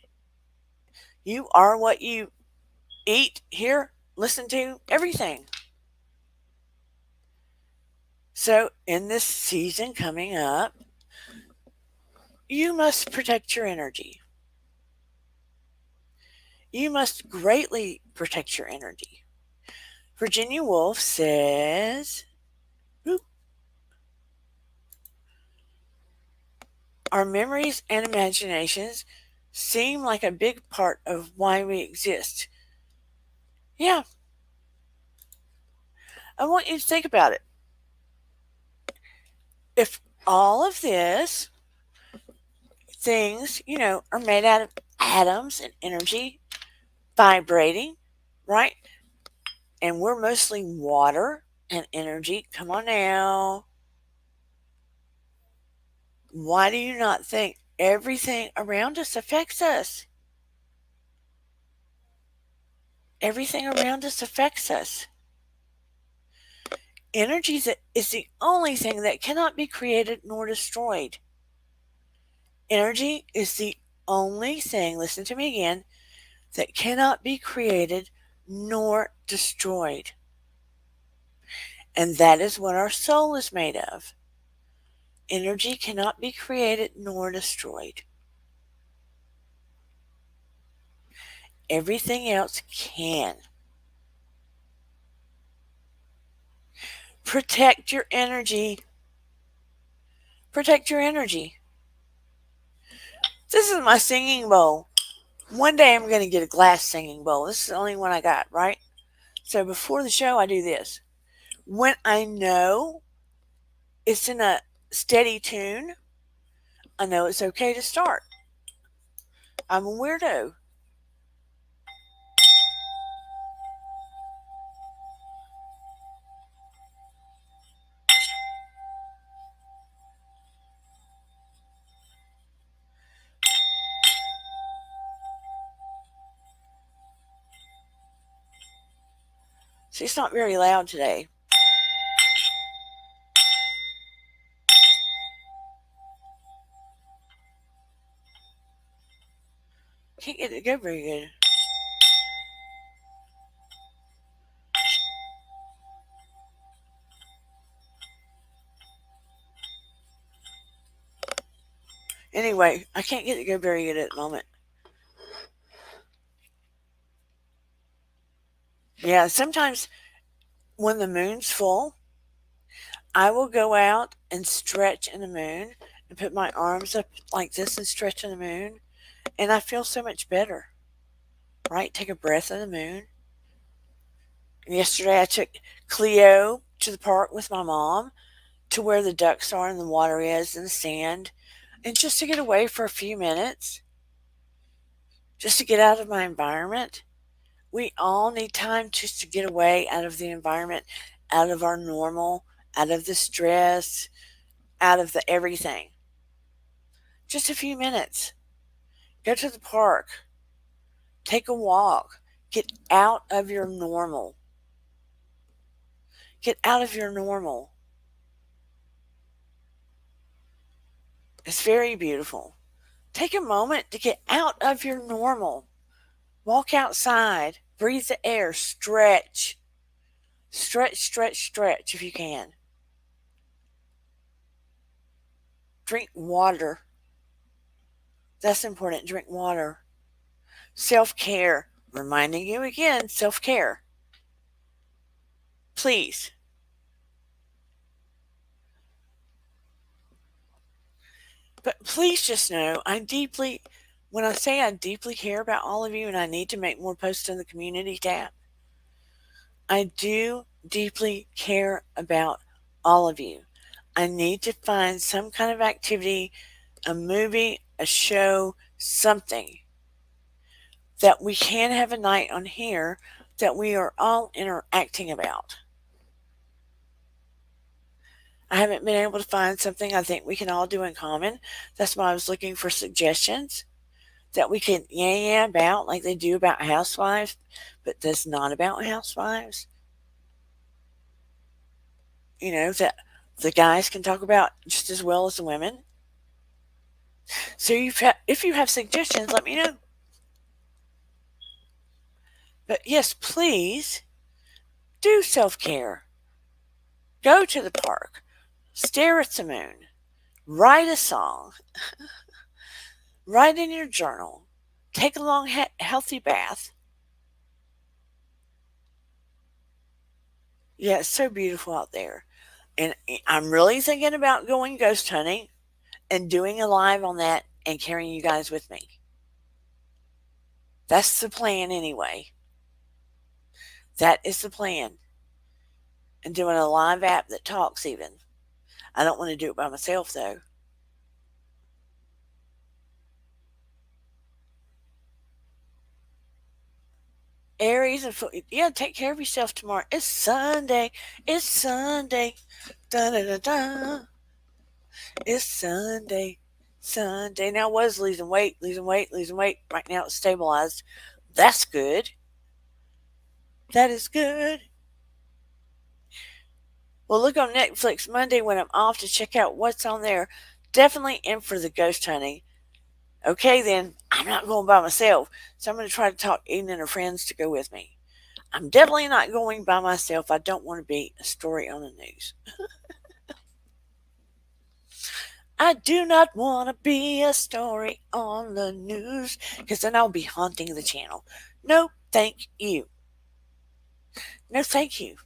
You are what you eat, hear, listen to, everything. So, in this season coming up, you must protect your energy. You must greatly protect your energy. Virginia Woolf says, our memories and imaginations seem like a big part of why we exist. Yeah. I want you to think about it. if all of this things, are made out of atoms and energy vibrating, right? And we're mostly water and energy. Come on now. Why do you not think everything around us affects us? Everything around us affects us. Energy is the only thing that cannot be created nor destroyed. Energy is the only thing, listen to me again, that cannot be created nor destroyed. And that is what our soul is made of. Energy cannot be created nor destroyed. Everything else can. Protect your energy. Protect your energy. This is my singing bowl. One day I'm going to get a glass singing bowl. This is the only one I got, right? So before the show, I do this. When I know it's in a steady tune, I know it's okay to start. I'm a weirdo. See, it's not very loud today. Can't get it to go very good. Anyway, I can't get it to go very good at the moment. Yeah, sometimes when the moon's full, I will go out and stretch in the moon and put my arms up like this and stretch in the moon, and I feel so much better. Right? Take a breath in the moon. And yesterday I took Cleo to the park with my mom to where the ducks are and the water is and the sand, and just to get away for a few minutes, just to get out of my environment. We all need time just to get away out of the environment, out of our normal, out of the stress, out of the everything. Just a few minutes. Go to the park. Take a walk. Get out of your normal. Get out of your normal. It's very beautiful. Take a moment to get out of your normal. Walk outside. Breathe the air. Stretch. Stretch, stretch, stretch if you can. Drink water. That's important. Drink water. Self care. Reminding you again, self care. Please. But please just know when I say I deeply care about all of you and I need to make more posts in the community tab, I do deeply care about all of you. I need to find some kind of activity, a movie, a show, something that we can have a night on here that we are all interacting about. I haven't been able to find something I think we can all do in common. That's why I was looking for suggestions that we can yeah about like they do about housewives, but that's not about housewives. That the guys can talk about just as well as the women. So if you have suggestions, let me know. But yes, please do self-care. Go to the park. Stare at the moon. Write a song. Write in your journal. Take a long, healthy bath. Yeah, it's so beautiful out there. And I'm really thinking about going ghost hunting and doing a live on that and carrying you guys with me. That's the plan anyway. That is the plan. And doing a live app that talks even. I don't want to do it by myself though. Aries and yeah, take care of yourself tomorrow. It's Sunday. It's Sunday. Da da da da. It's Sunday. Sunday. Now I was losing weight, losing weight, losing weight. Right now it's stabilized. That's good. That is good. Well, look on Netflix Monday when I'm off to check out what's on there. Definitely in for the ghost hunting. Okay, then I'm not going by myself, so I'm going to try to talk Eden and her friends to go with me. I'm definitely not going by myself. I don't want to be a story on the news. I do not want to be a story on the news because then I'll be haunting the channel. No, thank you. No, thank you.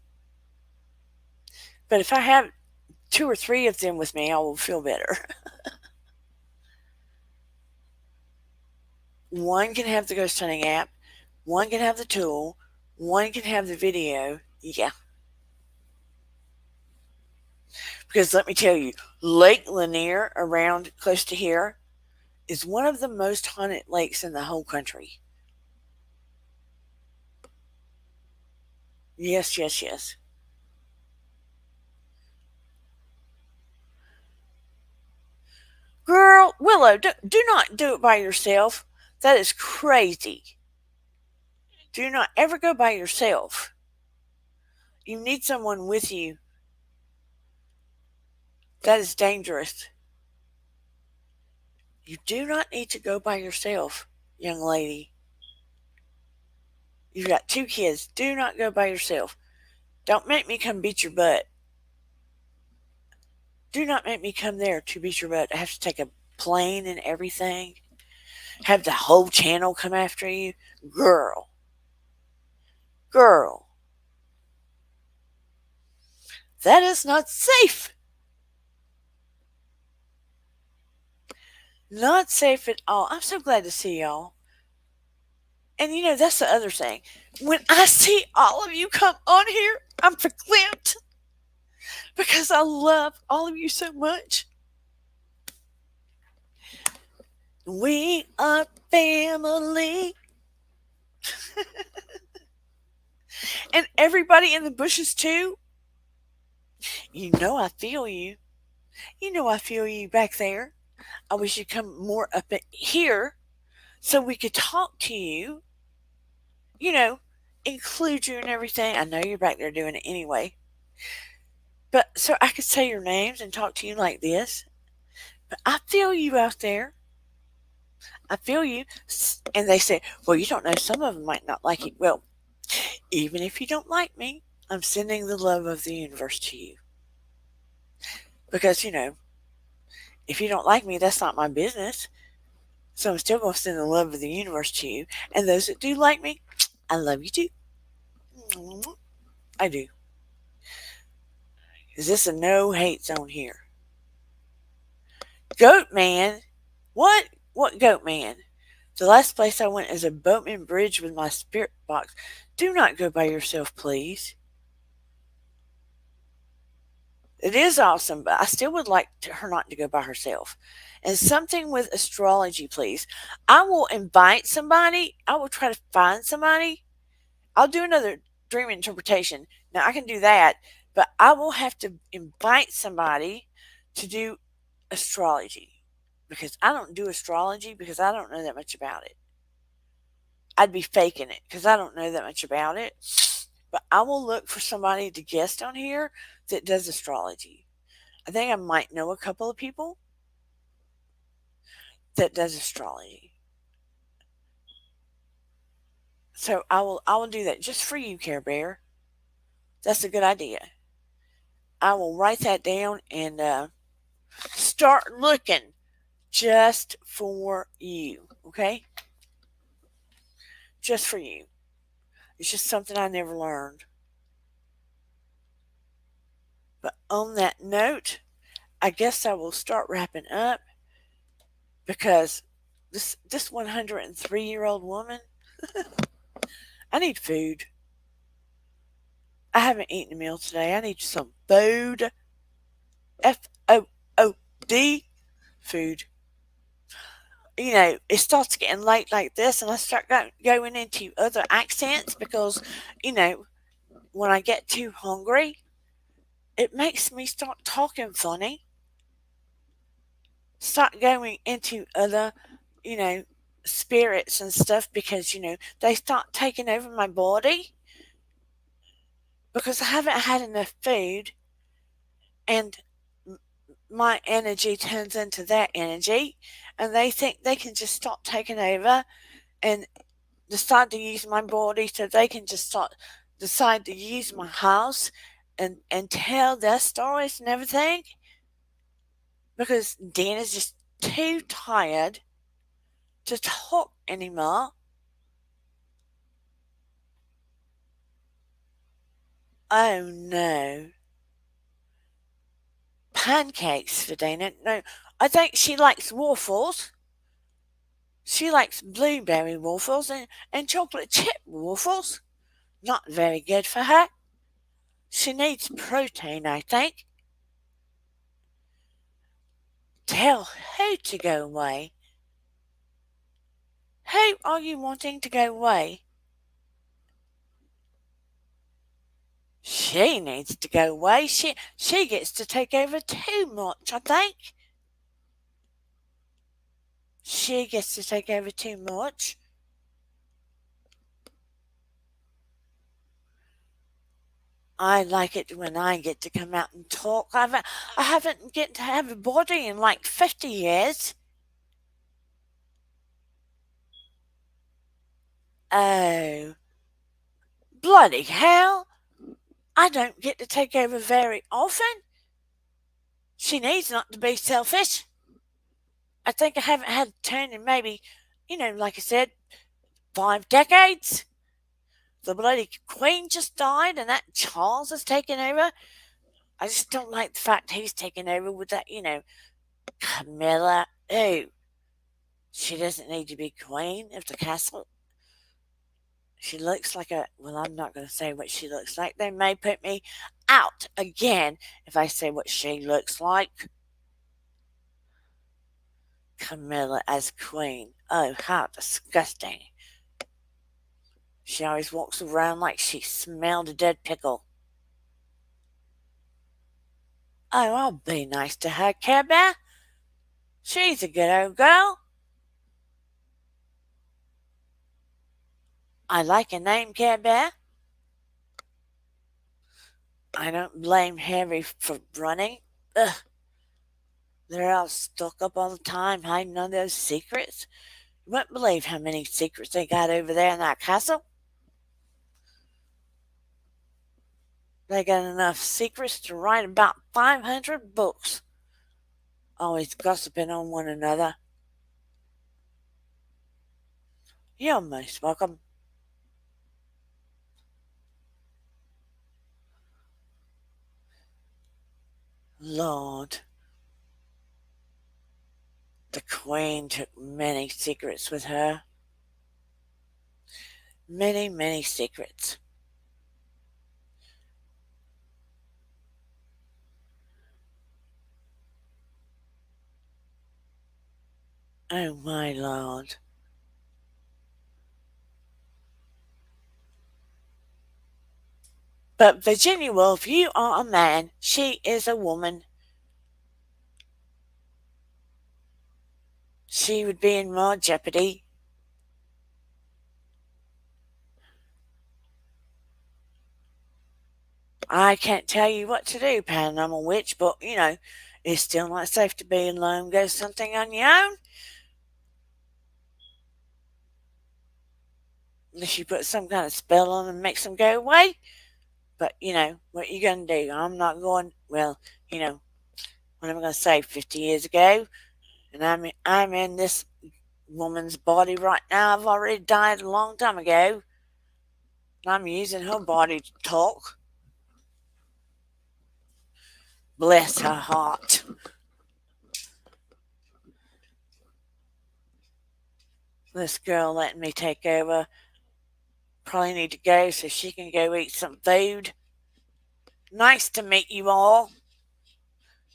But if I have two or three of them with me, I will feel better. One can have the ghost hunting app, one can have the tool, one can have the video. Yeah. Because let me tell you, Lake Lanier around close to here is one of the most haunted lakes in the whole country. Yes, yes, yes. Girl, Willow, do not do it by yourself. That is crazy. Do not ever go by yourself. You need someone with you. That is dangerous. You do not need to go by yourself, young lady. You've got two kids. Do not go by yourself. Don't make me come beat your butt. Do not make me come there to beat your butt. I have to take a plane and everything. Have the whole channel come after you. Girl. Girl. That is not safe. Not safe at all. I'm so glad to see y'all. And that's the other thing. When I see all of you come on here, I'm verklempt because I love all of you so much. We are family. And everybody in the bushes, too. I feel you. I feel you back there. I wish you'd come more up here so we could talk to you, you know, include you and everything. I know you're back there doing it anyway. But so I could say your names and talk to you like this. But I feel you out there. I feel you. And they say, well, you don't know, some of them might not like you. Well, even if you don't like me, I'm sending the love of the universe to you. Because, if you don't like me, that's not my business. So I'm still going to send the love of the universe to you. And those that do like me, I love you too. I do. Is this a no hate zone here? Goat man? What? What goat man? The last place I went is a Boatman Bridge with my spirit box. Do not go by yourself, please. It is awesome, but I still would like her not to go by herself. And something with astrology, please. I will invite somebody. I will try to find somebody. I'll do another dream interpretation. Now, I can do that, but I will have to invite somebody to do astrology because I don't do astrology because I don't know that much about it. I'd be faking it because I don't know that much about it. But I will look for somebody to guest on here that does astrology. I think I might know a couple of people that does astrology. So I will do that just for you, Care Bear. That's a good idea. I will write that down and start looking just for you. Okay? Just for you. It's just something I never learned. But on that note, I guess I will start wrapping up because this 103-year-old woman, I need food. I haven't eaten a meal today. I need some food. Oh, D, food. It starts getting late like this, and I start going into other accents because, you know, when I get too hungry, it makes me start talking funny, start going into other, you know, spirits and stuff because, they start taking over my body because I haven't had enough food and my energy turns into their energy and they think they can just start taking over and decide to use my body so they can just start decide to use my house and tell their stories and everything because Dean is just too tired to talk anymore. Oh no. Pancakes for Dana. No, I think she likes waffles. She likes blueberry waffles and chocolate chip waffles. Not very good for her. She needs protein, I think. Tell who to go away. Who are you wanting to go away? She needs to go away. She gets to take over too much, I think. She gets to take over too much. I like it when I get to come out and talk. I haven't get to have a body in like 50 years. Oh, bloody hell. I don't get to take over very often. She needs not to be selfish. I think I haven't had a turn in maybe, like I said, 5 decades. The bloody Queen just died and that Charles has taken over. I just don't like the fact he's taken over with that, Camilla. Oh, she doesn't need to be Queen of the castle. She looks like a. Well, I'm not going to say what she looks like. They may put me out again if I say what she looks like. Camilla as Queen. Oh, how disgusting. She always walks around like she smelled a dead pickle. Oh, I'll be nice to her, Care Bear. She's a good old girl. I like her name, Care Bear. I don't blame Harry for running. Ugh, they're all stuck up all the time, hiding all those secrets. You wouldn't believe how many secrets they got over there in that castle. They got enough secrets to write about 500 books, always gossiping on one another. You're most welcome. Lord, the Queen took many secrets with her. Many, many secrets. Oh, my Lord. But Virginia Woolf, you are a man. She is a woman. She would be in more jeopardy. I can't tell you what to do, Paranormal Witch, but, it's still not safe to be alone. Go something on your own. Unless you put some kind of spell on them and makes them go away. But, what are you going to do? I'm not going, well, what am I going to say, 50 years ago? And I'm in this woman's body right now. I've already died a long time ago. And I'm using her body to talk. Bless her heart. This girl letting me take over. Probably need to go so she can go eat some food. Nice to meet you all.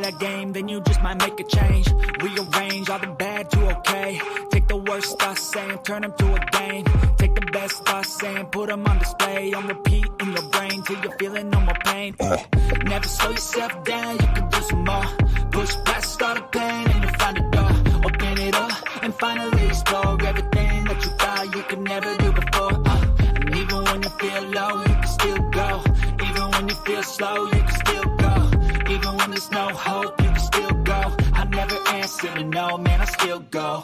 play that game, then you just might make a change. Rearrange all the bad to okay. Take the worst thoughts saying, turn them to a game. Take the best thoughts saying, put them on display. On repeat in your brain till you're feeling no more pain. Never slow yourself down, you can do some more. Push past all the pain and you'll find a door. Open it up and finally explore everything that you thought you could never do before. And even when you feel low, you can still go. Even when you feel slow, you can still go. Even when there's no hope, you can still go. I never answer to no, man, I still go.